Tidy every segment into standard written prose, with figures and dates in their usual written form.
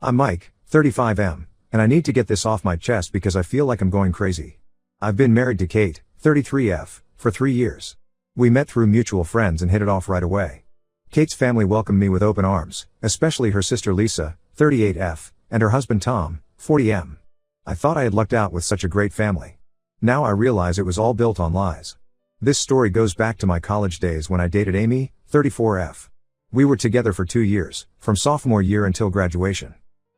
I'm Mike, 35M, and I need to get this off my chest because I feel like I'm going crazy. I've been married to Kate, 33F, for 3 years. We met through mutual friends and hit it off right away. Kate's family welcomed me with open arms, especially her sister Lisa, 38F, and her husband Tom, 40M. I thought I had lucked out with such a great family. Now I realize it was all built on lies. This story goes back to my college days when I dated Amy, 34F. We were together for 2 years, from sophomore year until graduation.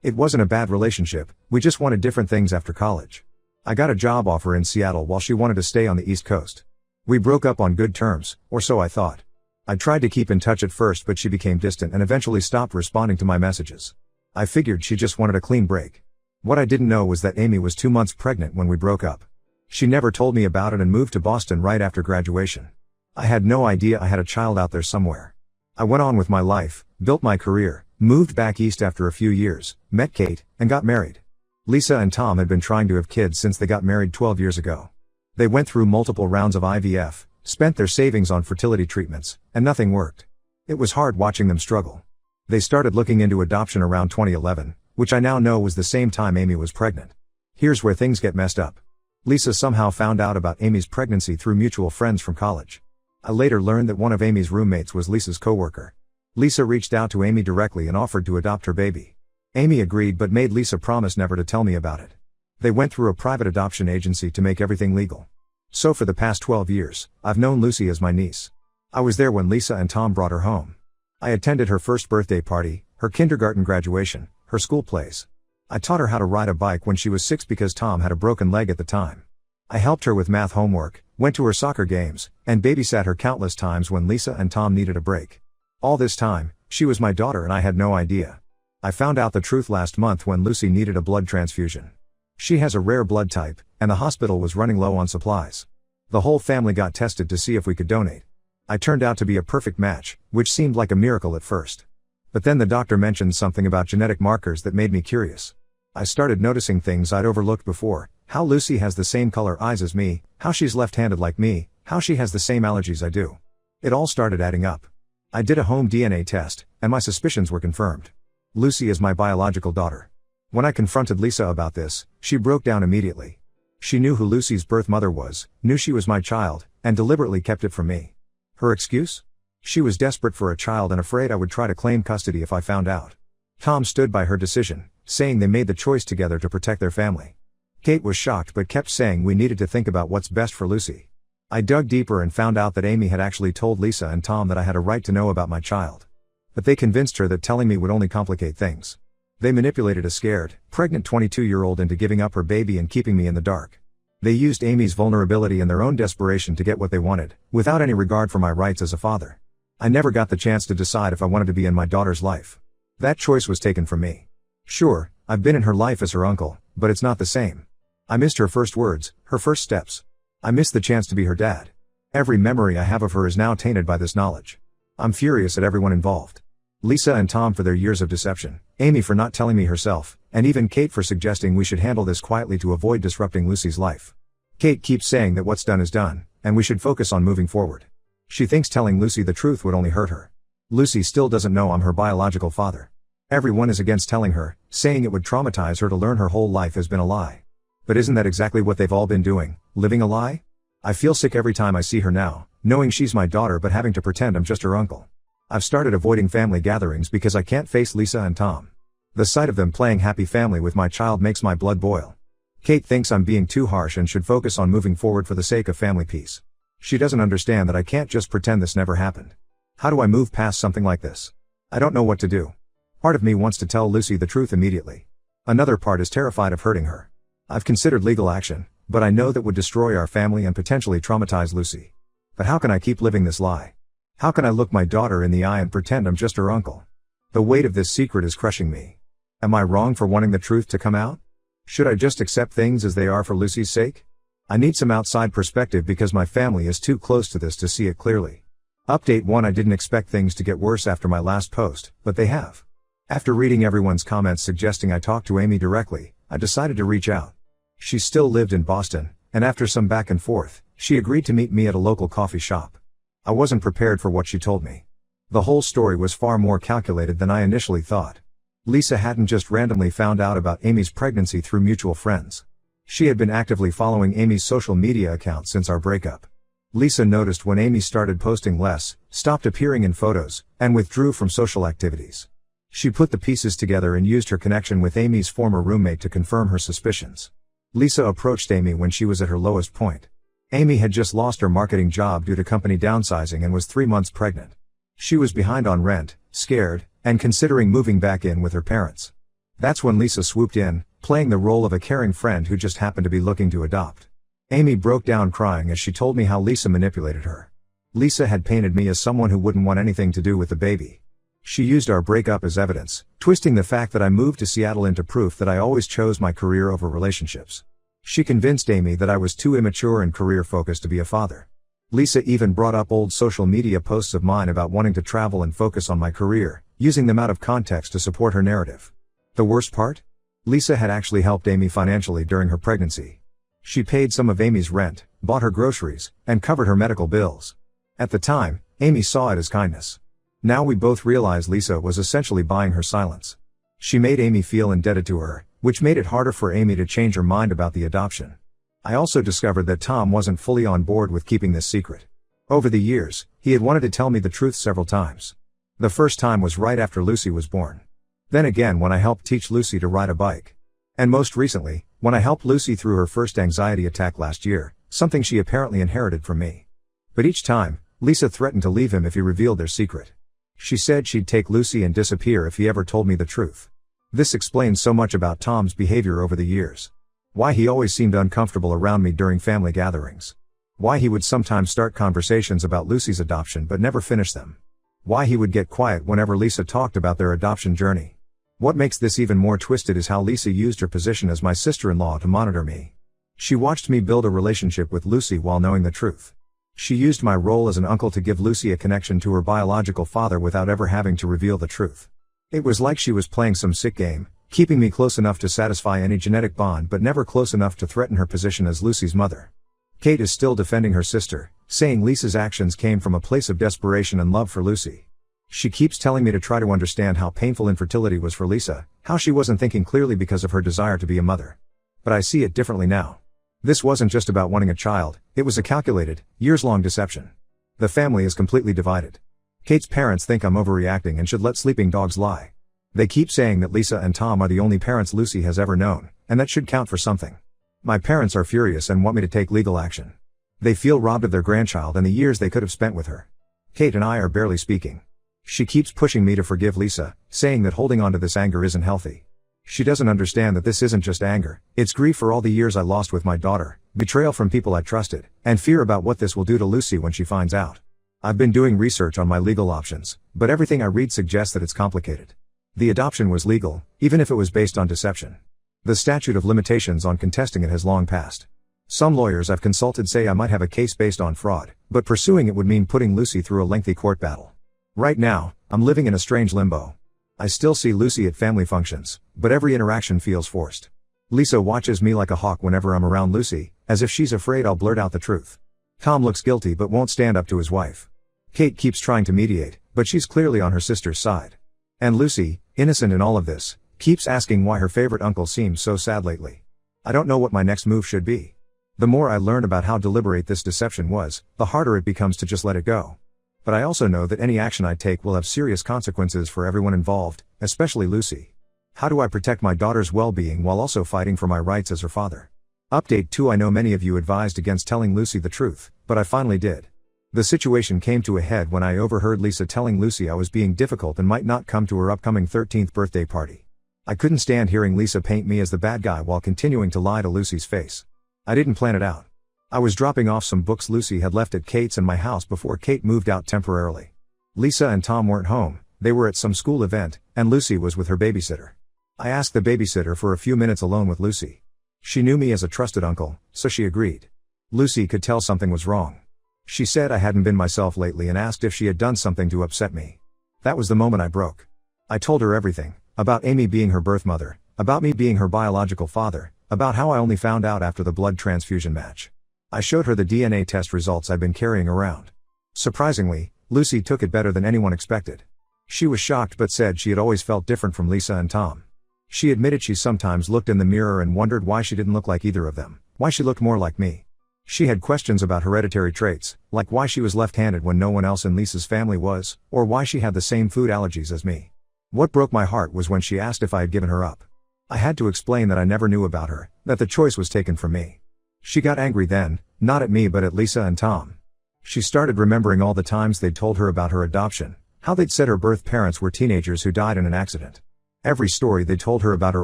It wasn't a bad relationship, we just wanted different things after college. I got a job offer in Seattle while she wanted to stay on the East Coast. We broke up on good terms, or so I thought. I tried to keep in touch at first but she became distant and eventually stopped responding to my messages. I figured she just wanted a clean break. What I didn't know was that Amy was 2 months pregnant when we broke up. She never told me about it and moved to Boston right after graduation. I had no idea I had a child out there somewhere. I went on with my life, built my career, moved back east after a few years, met Kate, and got married. Lisa and Tom had been trying to have kids since they got married 12 years ago. They went through multiple rounds of IVF, spent their savings on fertility treatments, and nothing worked. It was hard watching them struggle. They started looking into adoption around 2011, which I now know was the same time Amy was pregnant. Here's where things get messed up. Lisa somehow found out about Amy's pregnancy through mutual friends from college. I later learned that one of Amy's roommates was Lisa's coworker. Lisa reached out to Amy directly and offered to adopt her baby. Amy agreed but made Lisa promise never to tell me about it. They went through a private adoption agency to make everything legal. So for the past 12 years, I've known Lucy as my niece. I was there when Lisa and Tom brought her home. I attended her first birthday party, her kindergarten graduation, her school plays. I taught her how to ride a bike when she was 6 because Tom had a broken leg at the time. I helped her with math homework, went to her soccer games, and babysat her countless times when Lisa and Tom needed a break. All this time, she was my daughter and I had no idea. I found out the truth last month when Lucy needed a blood transfusion. She has a rare blood type, and the hospital was running low on supplies. The whole family got tested to see if we could donate. I turned out to be a perfect match, which seemed like a miracle at first. But then the doctor mentioned something about genetic markers that made me curious. I started noticing things I'd overlooked before, how Lucy has the same color eyes as me, how she's left-handed like me, how she has the same allergies I do. It all started adding up. I did a home DNA test, and my suspicions were confirmed. Lucy is my biological daughter. When I confronted Lisa about this, she broke down immediately. She knew who Lucy's birth mother was, knew she was my child, and deliberately kept it from me. Her excuse? She was desperate for a child and afraid I would try to claim custody if I found out. Tom stood by her decision, saying they made the choice together to protect their family. Kate was shocked but kept saying we needed to think about what's best for Lucy. I dug deeper and found out that Amy had actually told Lisa and Tom that I had a right to know about my child. But they convinced her that telling me would only complicate things. They manipulated a scared, pregnant 22-year-old into giving up her baby and keeping me in the dark. They used Amy's vulnerability and their own desperation to get what they wanted, without any regard for my rights as a father. I never got the chance to decide if I wanted to be in my daughter's life. That choice was taken from me. Sure, I've been in her life as her uncle, but it's not the same. I missed her first words, her first steps. I missed the chance to be her dad. Every memory I have of her is now tainted by this knowledge. I'm furious at everyone involved. Lisa and Tom for their years of deception, Amy for not telling me herself, and even Kate for suggesting we should handle this quietly to avoid disrupting Lucy's life. Kate keeps saying that what's done is done, and we should focus on moving forward. She thinks telling Lucy the truth would only hurt her. Lucy still doesn't know I'm her biological father. Everyone is against telling her, saying it would traumatize her to learn her whole life has been a lie. But isn't that exactly what they've all been doing, living a lie? I feel sick every time I see her now, knowing she's my daughter but having to pretend I'm just her uncle. I've started avoiding family gatherings because I can't face Lisa and Tom. The sight of them playing happy family with my child makes my blood boil. Kate thinks I'm being too harsh and should focus on moving forward for the sake of family peace. She doesn't understand that I can't just pretend this never happened. How do I move past something like this? I don't know what to do. Part of me wants to tell Lucy the truth immediately. Another part is terrified of hurting her. I've considered legal action, but I know that would destroy our family and potentially traumatize Lucy. But how can I keep living this lie? How can I look my daughter in the eye and pretend I'm just her uncle? The weight of this secret is crushing me. Am I wrong for wanting the truth to come out? Should I just accept things as they are for Lucy's sake? I need some outside perspective because my family is too close to this to see it clearly. Update 1: I didn't expect things to get worse after my last post, but they have. After reading everyone's comments suggesting I talk to Amy directly, I decided to reach out. She still lived in Boston, and after some back and forth, she agreed to meet me at a local coffee shop. I wasn't prepared for what she told me. The whole story was far more calculated than I initially thought. Lisa hadn't just randomly found out about Amy's pregnancy through mutual friends. She had been actively following Amy's social media account since our breakup. Lisa noticed when Amy started posting less, stopped appearing in photos, and withdrew from social activities. She put the pieces together and used her connection with Amy's former roommate to confirm her suspicions. Lisa approached Amy when she was at her lowest point. Amy had just lost her marketing job due to company downsizing and was 3 months pregnant. She was behind on rent, scared, and considering moving back in with her parents. That's when Lisa swooped in, playing the role of a caring friend who just happened to be looking to adopt. Amy broke down crying as she told me how Lisa manipulated her. Lisa had painted me as someone who wouldn't want anything to do with the baby. She used our breakup as evidence, twisting the fact that I moved to Seattle into proof that I always chose my career over relationships. She convinced Amy that I was too immature and career-focused to be a father. Lisa even brought up old social media posts of mine about wanting to travel and focus on my career, using them out of context to support her narrative. The worst part? Lisa had actually helped Amy financially during her pregnancy. She paid some of Amy's rent, bought her groceries, and covered her medical bills. At the time, Amy saw it as kindness. Now we both realize Lisa was essentially buying her silence. She made Amy feel indebted to her, which made it harder for Amy to change her mind about the adoption. I also discovered that Tom wasn't fully on board with keeping this secret. Over the years, he had wanted to tell me the truth several times. The first time was right after Lucy was born. Then again when I helped teach Lucy to ride a bike. And most recently, when I helped Lucy through her first anxiety attack last year, something she apparently inherited from me. But each time, Lisa threatened to leave him if he revealed their secret. She said she'd take Lucy and disappear if he ever told me the truth. This explains so much about Tom's behavior over the years. Why he always seemed uncomfortable around me during family gatherings. Why he would sometimes start conversations about Lucy's adoption but never finish them. Why he would get quiet whenever Lisa talked about their adoption journey. What makes this even more twisted is how Lisa used her position as my sister-in-law to monitor me. She watched me build a relationship with Lucy while knowing the truth. She used my role as an uncle to give Lucy a connection to her biological father without ever having to reveal the truth. It was like she was playing some sick game, keeping me close enough to satisfy any genetic bond but never close enough to threaten her position as Lucy's mother. Kate is still defending her sister, saying Lisa's actions came from a place of desperation and love for Lucy. She keeps telling me to try to understand how painful infertility was for Lisa, how she wasn't thinking clearly because of her desire to be a mother. But I see it differently now. This wasn't just about wanting a child, it was a calculated, years-long deception. The family is completely divided. Kate's parents think I'm overreacting and should let sleeping dogs lie. They keep saying that Lisa and Tom are the only parents Lucy has ever known, and that should count for something. My parents are furious and want me to take legal action. They feel robbed of their grandchild and the years they could have spent with her. Kate and I are barely speaking. She keeps pushing me to forgive Lisa, saying that holding on to this anger isn't healthy. She doesn't understand that this isn't just anger, it's grief for all the years I lost with my daughter, betrayal from people I trusted, and fear about what this will do to Lucy when she finds out. I've been doing research on my legal options, but everything I read suggests that it's complicated. The adoption was legal, even if it was based on deception. The statute of limitations on contesting it has long passed. Some lawyers I've consulted say I might have a case based on fraud, but pursuing it would mean putting Lucy through a lengthy court battle. Right now, I'm living in a strange limbo. I still see Lucy at family functions, but every interaction feels forced. Lisa watches me like a hawk whenever I'm around Lucy, as if she's afraid I'll blurt out the truth. Tom looks guilty but won't stand up to his wife. Kate keeps trying to mediate, but she's clearly on her sister's side. And Lucy, innocent in all of this, keeps asking why her favorite uncle seems so sad lately. I don't know what my next move should be. The more I learn about how deliberate this deception was, the harder it becomes to just let it go. But I also know that any action I take will have serious consequences for everyone involved, especially Lucy. How do I protect my daughter's well-being while also fighting for my rights as her father? Update 2: I know many of you advised against telling Lucy the truth, but I finally did. The situation came to a head when I overheard Lisa telling Lucy I was being difficult and might not come to her upcoming 13th birthday party. I couldn't stand hearing Lisa paint me as the bad guy while continuing to lie to Lucy's face. I didn't plan it out. I was dropping off some books Lucy had left at Kate's and my house before Kate moved out temporarily. Lisa and Tom weren't home, they were at some school event, and Lucy was with her babysitter. I asked the babysitter for a few minutes alone with Lucy. She knew me as a trusted uncle, so she agreed. Lucy could tell something was wrong. She said I hadn't been myself lately and asked if she had done something to upset me. That was the moment I broke. I told her everything, about Amy being her birth mother, about me being her biological father, about how I only found out after the blood transfusion match. I showed her the DNA test results I'd been carrying around. Surprisingly, Lucy took it better than anyone expected. She was shocked but said she had always felt different from Lisa and Tom. She admitted she sometimes looked in the mirror and wondered why she didn't look like either of them, why she looked more like me. She had questions about hereditary traits, like why she was left-handed when no one else in Lisa's family was, or why she had the same food allergies as me. What broke my heart was when she asked if I had given her up. I had to explain that I never knew about her, that the choice was taken from me. She got angry then, not at me but at Lisa and Tom. She started remembering all the times they'd told her about her adoption, how they'd said her birth parents were teenagers who died in an accident. Every story they told her about her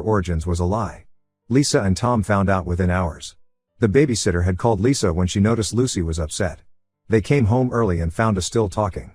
origins was a lie. Lisa and Tom found out within hours. The babysitter had called Lisa when she noticed Lucy was upset. They came home early and found us still talking.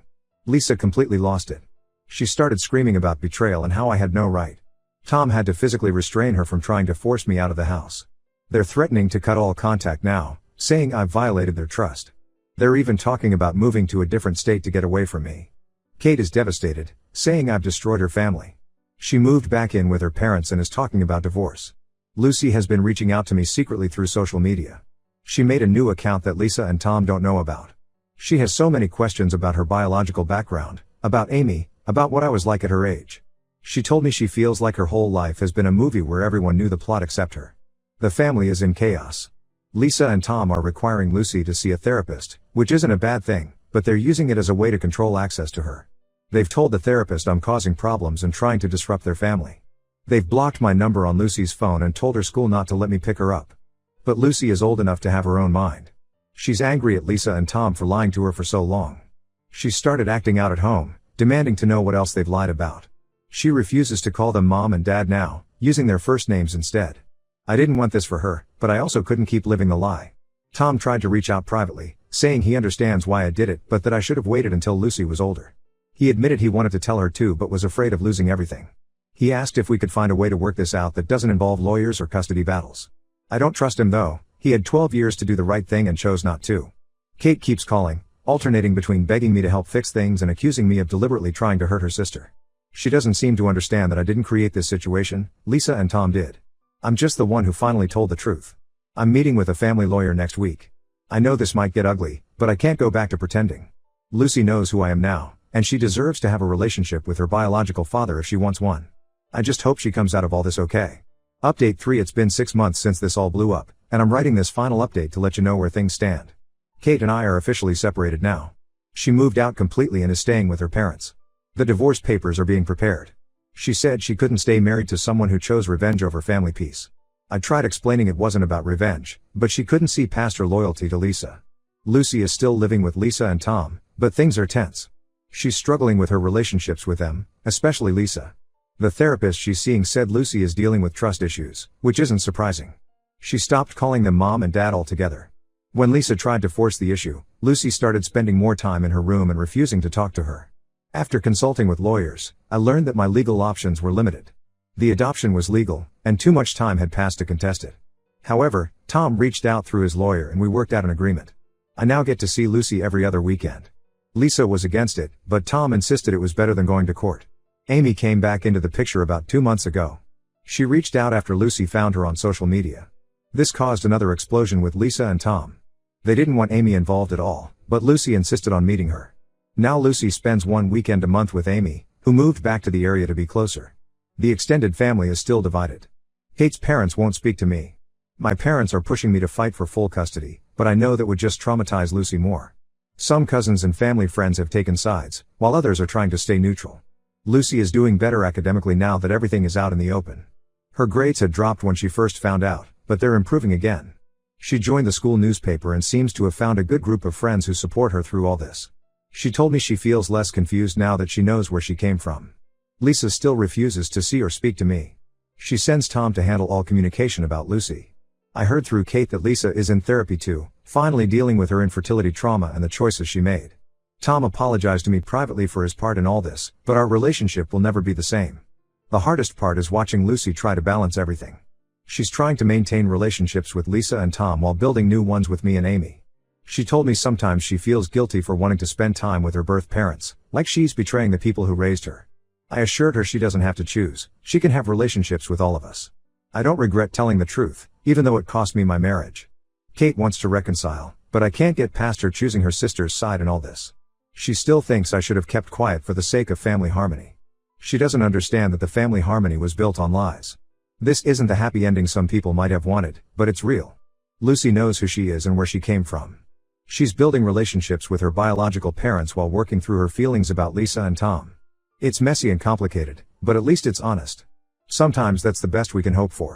Lisa completely lost it. She started screaming about betrayal and how I had no right. Tom had to physically restrain her from trying to force me out of the house. They're threatening to cut all contact now, saying I've violated their trust. They're even talking about moving to a different state to get away from me. Kate is devastated, saying I've destroyed her family. She moved back in with her parents and is talking about divorce. Lucy has been reaching out to me secretly through social media. She made a new account that Lisa and Tom don't know about. She has so many questions about her biological background, about Amy, about what I was like at her age. She told me she feels like her whole life has been a movie where everyone knew the plot except her. The family is in chaos. Lisa and Tom are requiring Lucy to see a therapist, which isn't a bad thing, but they're using it as a way to control access to her. They've told the therapist I'm causing problems and trying to disrupt their family. They've blocked my number on Lucy's phone and told her school not to let me pick her up. But Lucy is old enough to have her own mind. She's angry at Lisa and Tom for lying to her for so long. She started acting out at home, demanding to know what else they've lied about. She refuses to call them mom and dad now, using their first names instead. I didn't want this for her, but I also couldn't keep living the lie. Tom tried to reach out privately, saying he understands why I did it but that I should have waited until Lucy was older. He admitted he wanted to tell her too but was afraid of losing everything. He asked if we could find a way to work this out that doesn't involve lawyers or custody battles. I don't trust him though, he had 12 years to do the right thing and chose not to. Kate keeps calling, alternating between begging me to help fix things and accusing me of deliberately trying to hurt her sister. She doesn't seem to understand that I didn't create this situation, Lisa and Tom did. I'm just the one who finally told the truth. I'm meeting with a family lawyer next week. I know this might get ugly, but I can't go back to pretending. Lucy knows who I am now, and she deserves to have a relationship with her biological father if she wants one. I just hope she comes out of all this okay. Update 3. It's been 6 months since this all blew up, and I'm writing this final update to let you know where things stand. Kate and I are officially separated now. She moved out completely and is staying with her parents. The divorce papers are being prepared. She said she couldn't stay married to someone who chose revenge over family peace. I tried explaining it wasn't about revenge, but she couldn't see past her loyalty to Lisa. Lucy is still living with Lisa and Tom, but things are tense. She's struggling with her relationships with them, especially Lisa. The therapist she's seeing said Lucy is dealing with trust issues, which isn't surprising. She stopped calling them mom and dad altogether. When Lisa tried to force the issue, Lucy started spending more time in her room and refusing to talk to her. After consulting with lawyers, I learned that my legal options were limited. The adoption was legal, and too much time had passed to contest it. However, Tom reached out through his lawyer and we worked out an agreement. I now get to see Lucy every other weekend. Lisa was against it, but Tom insisted it was better than going to court. Amy came back into the picture about 2 months ago. She reached out after Lucy found her on social media. This caused another explosion with Lisa and Tom. They didn't want Amy involved at all, but Lucy insisted on meeting her. Now Lucy spends 1 weekend a month with Amy, who moved back to the area to be closer. The extended family is still divided. Kate's parents won't speak to me. My parents are pushing me to fight for full custody, but I know that would just traumatize Lucy more. Some cousins and family friends have taken sides, while others are trying to stay neutral. Lucy is doing better academically now that everything is out in the open. Her grades had dropped when she first found out, but they're improving again. She joined the school newspaper and seems to have found a good group of friends who support her through all this. She told me she feels less confused now that she knows where she came from. Lisa still refuses to see or speak to me. She sends Tom to handle all communication about Lucy. I heard through Kate that Lisa is in therapy too, finally dealing with her infertility trauma and the choices she made. Tom apologized to me privately for his part in all this, but our relationship will never be the same. The hardest part is watching Lucy try to balance everything. She's trying to maintain relationships with Lisa and Tom while building new ones with me and Amy. She told me sometimes she feels guilty for wanting to spend time with her birth parents, like she's betraying the people who raised her. I assured her she doesn't have to choose, she can have relationships with all of us. I don't regret telling the truth, even though it cost me my marriage. Kate wants to reconcile, but I can't get past her choosing her sister's side in all this. She still thinks I should have kept quiet for the sake of family harmony. She doesn't understand that the family harmony was built on lies. This isn't the happy ending some people might have wanted, but it's real. Lucy knows who she is and where she came from. She's building relationships with her biological parents while working through her feelings about Lisa and Tom. It's messy and complicated, but at least it's honest. Sometimes that's the best we can hope for.